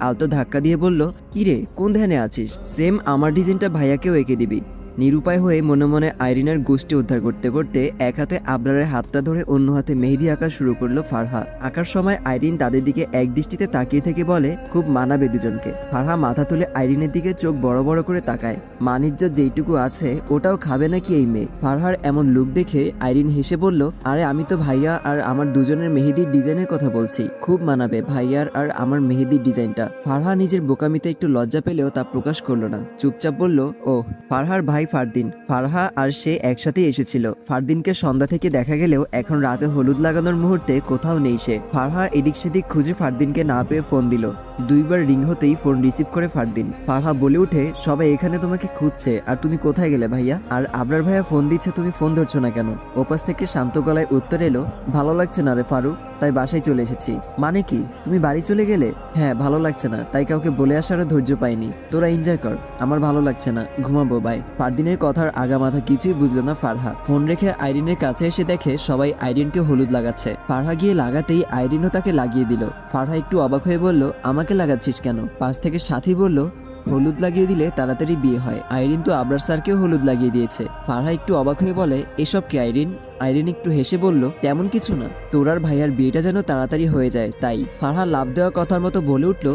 আলতো ধাক্কা দিয়ে বলল, কিরে কোন ধ্যানে আছিস? সেম আমার ডিজাইনটা ভাইয়াকেও এঁকে দিবি। নিরুপায় হয়ে মনে মনে আইরিনের গোষ্ঠী উদ্ধার করতে করতে এক হাতে আবরারের হাতটা ধরে অন্য হাতে মেহেদি আঁকা শুরু করলো ফারহা। আঁকার সময় আইরিন তাদের দিকে এক দৃষ্টিতে তাকিয়ে থেকে বলে, খুব মানাবে দুজনকে। ফারহা মাথা তুলে আইরিনের দিকে চোখ বড় বড় করে তাকায়। মানিজ্জত যেইটুকু আছে ওটাও খাবে নাকি এই মেয়ে? ফারহার এমন লুক দেখে আইরিন হেসে বলল, আরে আমি তো ভাইয়া আর আমার দুজনের মেহেদির ডিজাইনের কথা বলছি। খুব মানাবে ভাইয়ার আর আমার মেহেদির ডিজাইনটা। ফারহা নিজের বোকামিতে একটু লজ্জা পেলেও তা প্রকাশ করলো না, চুপচাপ বলল, ও ফারহার ভাই ফারদিন। ফারহা আর সে একসাথেই এসেছিল। ফারদিনকে সন্ধ্যা থেকে দেখা গেলেও এখন রাতে হলুদ লাগানোর মুহূর্তে কোথাও নেই সে। ফারহা এদিক সেদিক খুঁজে ফারদিনকে না পেয়ে ফোন দিল। দুইবার রিং হতেই ফোন রিসিভ করে ফারদিন। ফারহা বলে উঠে, সবাই এখানে তোমাকে খুঁজছে, আর তুমি কোথায় গেলে ভাইয়া? আর আবরার ভাইয়া ফোন দিচ্ছে, তুমি ফোন ধরছো না কেন? ওপাশ থেকে শান্ত গলায় উত্তর এলো, ভালো লাগছে না রে ফারুক, তাই বাসায় চলে এসেছি। মানে কি তুমি বাড়ি চলে গেলে? হ্যাঁ ভালো লাগছে না, তাই কাউকে বলে আসারও ধৈর্য পাইনি। তোরা এনজয় কর, আমার ভালো লাগছে না, ঘুমাবো বাই। ফারদিনের কথার আগামাথা কিছুই বুঝলো না ফারহা। ফোন রেখে আইরিনের কাছে এসে দেখে সবাই আইরিনকে হলুদ লাগাচ্ছে। ফারহা গিয়ে লাগাতেই আইরিনও তাকে লাগিয়ে দিল। ফারহা একটু অবাক হয়ে বলল, আমাকে লাগাচ্ছিস কেন? পাশ থেকে সাথী বলল, হলুদ লাগিয়ে দিলে তাড়াতাড়ি বিয়ে হয়। আইরিন তো আবরার স্যারকেও হলুদ লাগিয়ে দিয়েছে। ফারহা একটু অবাক হয়ে বলে, এসব কি আইরিন? আইরিন একটু হেসে বলল, তেমন কিছু না, তোর আর ভাইয়ার বিয়েটা যেন তাড়াতাড়ি হয়ে যায় তাই। ফারহা লাভ দেওয়া কথার মতো বলে উঠল,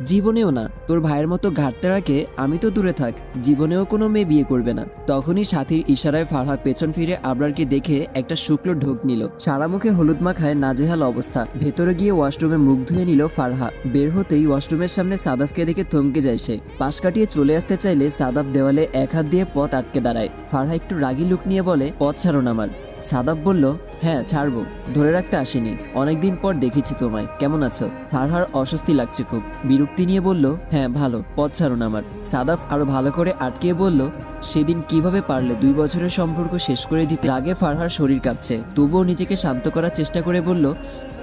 জীবনেও না, তোর ভাইয়ের মতো ঘাটতে রাখে আমি তো দূরে থাক, জীবনেও কোনো মেয়ে বিয়ে করবে না। তখনই সাথীর ইশারায় ফারহা পেছন ফিরে আবরারকে দেখে একটা শুকনো ঢোক নিল। সারা মুখে হলুদ মাখায় নাজেহাল অবস্থা। ভেতরে গিয়ে ওয়াশরুমে মুখ ধুয়ে নিল ফারহা। বের হতেই ওয়াশরুমের সামনে সাদাফকে দেখে থমকে যায় সে। পাশ কাটিয়ে চলে আসতে চাইলে সাদাফ দেওয়ালে এক হাত দিয়ে পথ আটকে দাঁড়ায়। ফারহা একটু রাগী লুক নিয়ে বলে, পথ ছাড়ুন আমার। সাদাফ বলল, হ্যাঁ ছাড়বো, ধরে রাখতে আসিনি, অনেকদিন পর দেখেছি তোমায়, কেমন আছো? ফারহার অস্বস্তি লাগছে খুব, বিরক্তি নিয়ে বলল, হ্যাঁ ভালো, পথ ছাড়ুন আমার। সাদাফ আরো ভালো করে আটকিয়ে বলল, সেদিন কিভাবে পারলে 2 বছরের সম্পর্ক শেষ করে দিতে? রাগে ফারহার শরীর কাঁপছে, তবুও নিজেকে শান্ত করার চেষ্টা করে বলল,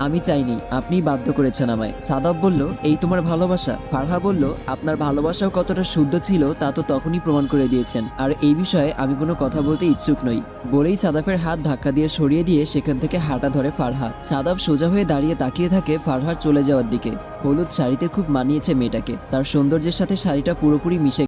আমি চাইনি, আপনিই বাধ্য করেছেন আমায়। সাদাফ বলল, এই তোমার ভালোবাসা? ফারহা বলল, আপনার ভালোবাসাও কতটা শুদ্ধ ছিল তা তো তখনই প্রমাণ করে দিয়েছেন, আর এই বিষয়ে আমি কোনো কথা বলতে ইচ্ছুক নই। বলেই সাদাফের হাত ধাক্কা দিয়ে সরিয়ে দিয়ে সেখান থেকে হাঁটা ধরে ফারহা। সাদাফ সোজা হয়ে দাঁড়িয়ে তাকিয়ে থাকে ফারহার চলে যাওয়ার দিকে। হলুদ শাড়িতে খুব মানিয়েছে মেয়েটাকে, তার সৌন্দর্যের সাথে শাড়িটা পুরোপুরি মিশে